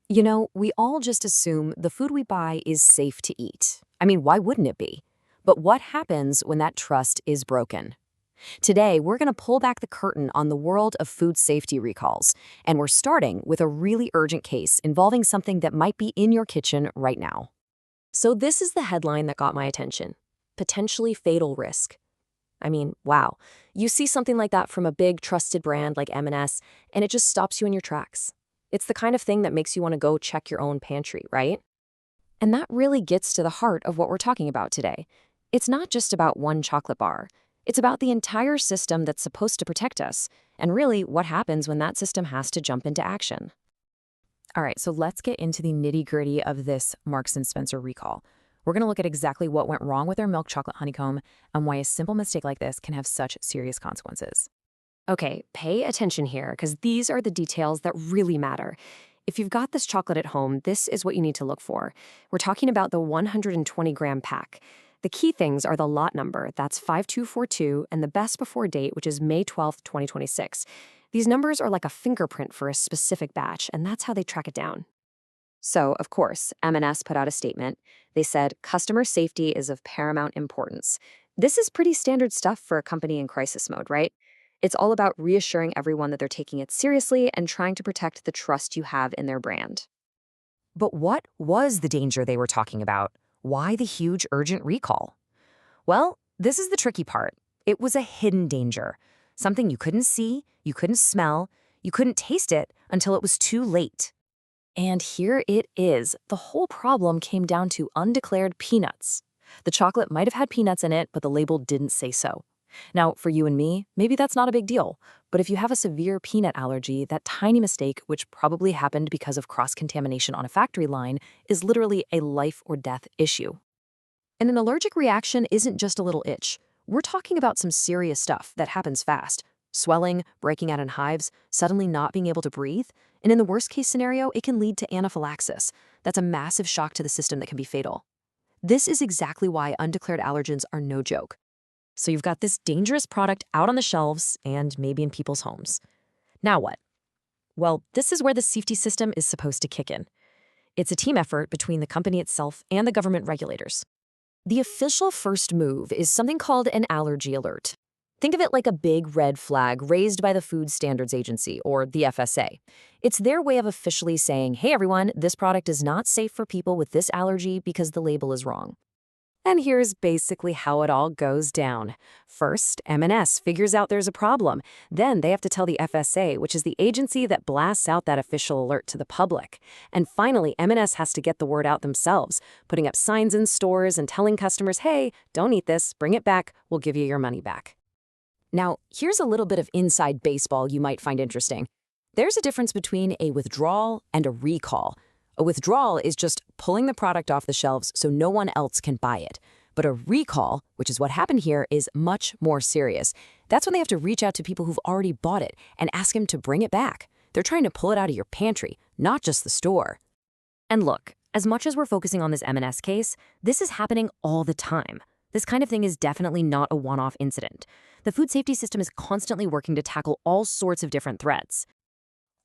We all just assume the food we buy is safe to eat. I mean, why wouldn't it be? But what happens when that trust is broken? Today, we're going to pull back the curtain on the world of food safety recalls, and we're starting with a really urgent case involving something that might be in your kitchen right now. So this is the headline that got my attention. Potentially fatal risk. I mean, wow. You see something like that from a big trusted brand like M&S, and it just stops you in your tracks. It's the kind of thing that makes you want to go check your own pantry, right? And that really gets to the heart of what we're talking about today. It's not just about one chocolate bar. It's about the entire system that's supposed to protect us, and really what happens when that system has to jump into action. All right, so let's get into the nitty-gritty of this Marks& and Spencer recall. We're going to look at exactly what went wrong with our milk chocolate honeycomb and why a simple mistake like this can have such serious consequences. Okay, pay attention here, because these are the details that really matter. If you've got this chocolate at home, this is what you need to look for. We're talking about the 120-gram pack. The key things are the lot number, that's 5242, and the best before date, which is May 12th, 2026. These numbers are like a fingerprint for a specific batch, and that's how they track it down. So, of course, M&S put out a statement. They said, customer safety is of paramount importance. This is pretty standard stuff for a company in crisis mode, right? It's all about reassuring everyone that they're taking it seriously and trying to protect the trust you have in their brand. But what was the danger they were talking about? Why the huge urgent recall? Well, this is the tricky part. It was a hidden danger, something you couldn't see, you couldn't smell, you couldn't taste it until it was too late. And here it is. The whole problem came down to undeclared peanuts. The chocolate might have had peanuts in it, but the label didn't say so. Now, for you and me, maybe that's not a big deal. But if you have a severe peanut allergy, that tiny mistake, which probably happened because of cross-contamination on a factory line, is literally a life or death issue. And an allergic reaction isn't just a little itch. We're talking about some serious stuff that happens fast. Swelling, breaking out in hives, suddenly not being able to breathe. And in the worst-case scenario, it can lead to anaphylaxis. That's a massive shock to the system that can be fatal. This is exactly why undeclared allergens are no joke. So you've got this dangerous product out on the shelves and maybe in people's homes. Now what? Well, this is where the safety system is supposed to kick in. It's a team effort between the company itself and the government regulators. The official first move is something called an allergy alert. Think of it like a big red flag raised by the Food Standards Agency, or the FSA. It's their way of officially saying, hey everyone, this product is not safe for people with this allergy because the label is wrong. And here's basically how it all goes down. First, M&S figures out there's a problem. Then they have to tell the FSA, which is the agency that blasts out that official alert to the public. And finally, M&S has to get the word out themselves, putting up signs in stores and telling customers, hey, don't eat this, bring it back, we'll give you your money back. Now, here's a little bit of inside baseball you might find interesting. There's a difference between a withdrawal and a recall. A withdrawal is just pulling the product off the shelves so no one else can buy it. But a recall, which is what happened here, is much more serious. That's when they have to reach out to people who've already bought it and ask them to bring it back. They're trying to pull it out of your pantry, not just the store. And look, as much as we're focusing on this M&S case, this is happening all the time. This kind of thing is definitely not a one-off incident. The food safety system is constantly working to tackle all sorts of different threats.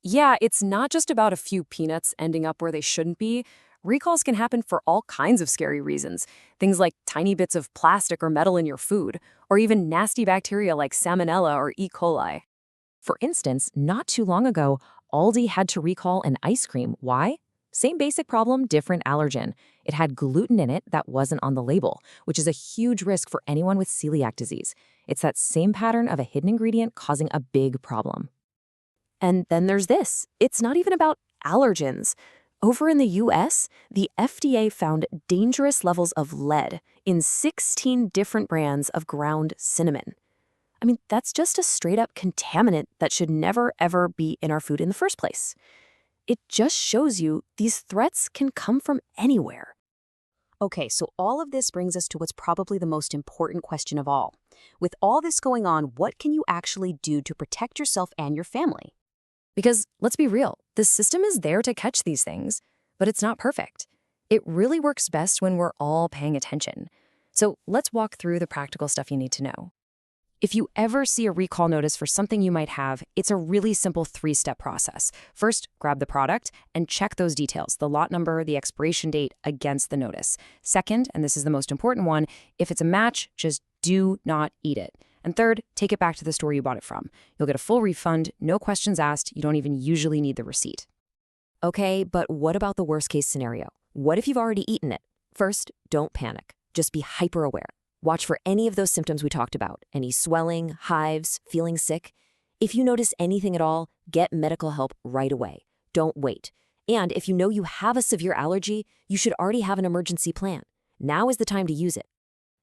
Yeah, it's not just about a few peanuts ending up where they shouldn't be. Recalls can happen for all kinds of scary reasons. Things like tiny bits of plastic or metal in your food, or even nasty bacteria like Salmonella or E. coli. For instance, not too long ago, Aldi had to recall an ice cream. Why? Same basic problem, different allergen. It had gluten in it that wasn't on the label, which is a huge risk for anyone with celiac disease. It's that same pattern of a hidden ingredient causing a big problem. And then there's this. It's not even about allergens. Over in the US, the FDA found dangerous levels of lead in 16 different brands of ground cinnamon. I mean, that's just a straight-up contaminant that should never, ever be in our food in the first place. It just shows you these threats can come from anywhere. Okay, so all of this brings us to what's probably the most important question of all. With all this going on, what can you actually do to protect yourself and your family? Because let's be real, the system is there to catch these things, but it's not perfect. It really works best when we're all paying attention. So let's walk through the practical stuff you need to know. If you ever see a recall notice for something you might have, it's a really simple 3-step process. First, grab the product and check those details, the lot number, the expiration date, against the notice. Second, and this is the most important one, if it's a match, just do not eat it. And third, take it back to the store you bought it from. You'll get a full refund, no questions asked, you don't even usually need the receipt. Okay, but what about the worst case scenario? What if you've already eaten it? First, don't panic. Just be hyper aware. Watch for any of those symptoms we talked about, any swelling, hives, feeling sick. If you notice anything at all, get medical help right away. Don't wait. And if you know you have a severe allergy, you should already have an emergency plan. Now is the time to use it.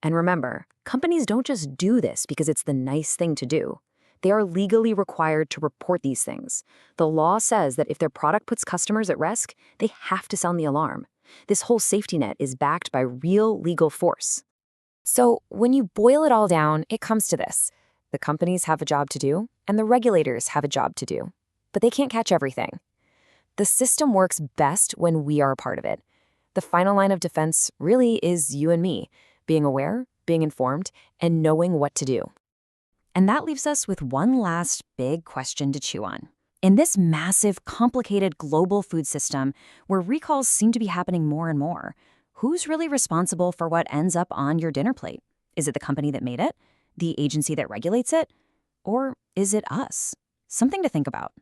And remember, companies don't just do this because it's the nice thing to do. They are legally required to report these things. The law says that if their product puts customers at risk, they have to sound the alarm. This whole safety net is backed by real legal force. So when you boil it all down, it comes to this. The companies have a job to do, and the regulators have a job to do. But they can't catch everything. The system works best when we are a part of it. The final line of defense really is you and me, being aware, being informed, and knowing what to do. And that leaves us with one last big question to chew on. In this massive, complicated global food system, where recalls seem to be happening more and more, who's really responsible for what ends up on your dinner plate? Is it the company that made it? The agency that regulates it? Or is it us? Something to think about.